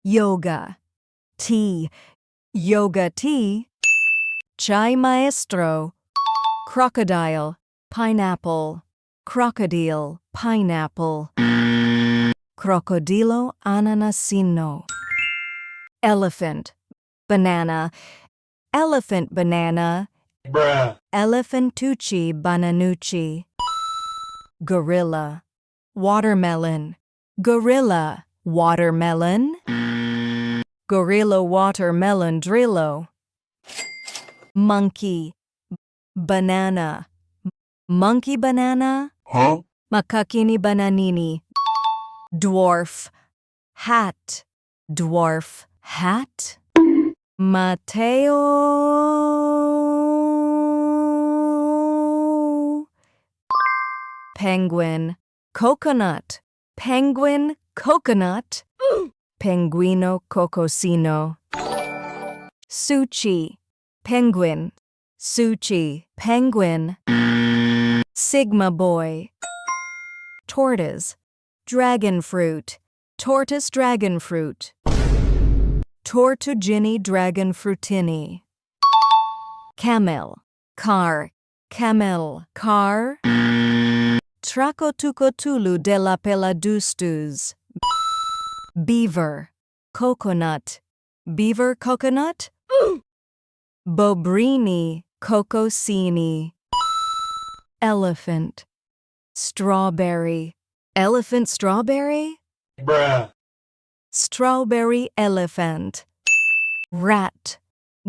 yoga, tea, yoga tea, chai maestro, crocodile, pineapple, crocodile, pineapple, crocodilo ananasino, elephant, banana, elephant banana, Bruh. elephantucci bananucci, gorilla, watermelon, gorilla, watermelon, gorilla watermelon drillo, monkey, banana, monkey banana, Huh? makakini bananini, dwarf, hat, dwarf, hat, Mateo, penguin, coconut, penguin, coconut, penguino cocosino, sushi, penguin, sushi, penguin, sigma boy, tortoise, dragon fruit, tortoise dragon fruit, tortugini dragon fruitini, camel, car, camel, car, tracotucotulu de la peladustus, beaver, coconut, beaver coconut, bobrini, cocosini, elephant, strawberry, elephant strawberry, Bruh. strawberry elephant, rat,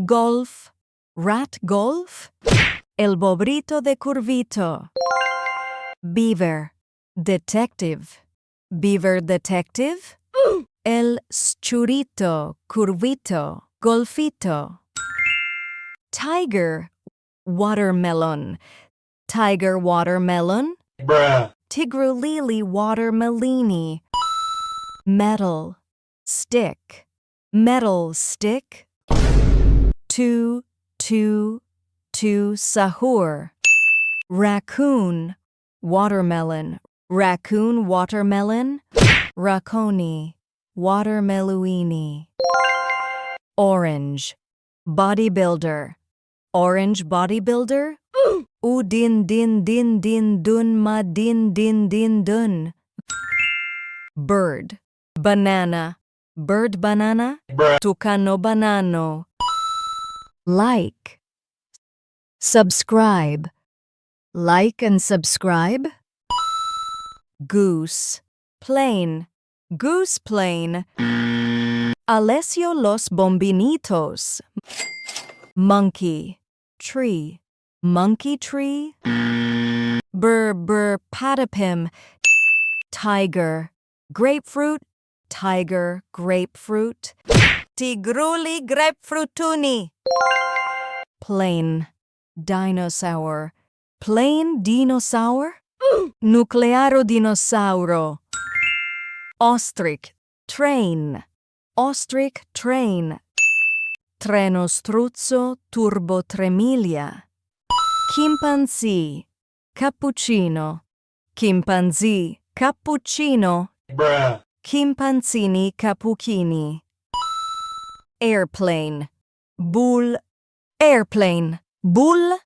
golf, rat golf, el bobrito de curvito, beaver, detective, beaver detective, el churrito, curvito, golfito, tiger, watermelon, tiger watermelon, Bruh. tigrulili watermelini, metal, stick, metal stick, two, sahur, raccoon, watermelon, raccoon watermelon, racconi, watermeluini, orange, bodybuilder, orange bodybuilder, din dun ma din dun, bird, banana, bird banana, Bruh. tucano banano, like, subscribe, like and subscribe, goose, plane, goose plane, Alessio los bombinitos, monkey, tree, monkey tree, patapim, tiger, grapefruit, tiger, grapefruit, tigruli grapefruituni, plane, dinosaur, plane dinosaur, nuclearo dinosauro, ostrich, train, ostrich train, treno struzzo turbo tremilia, chimpanzee, cappuccino, chimpanzee, cappuccino, Bruh. chimpanzini cappuccini, airplane, bull, airplane, bull,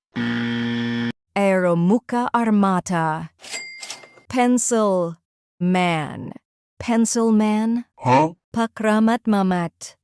aeromucca armata, pencil man, Huh? pakramat mamat,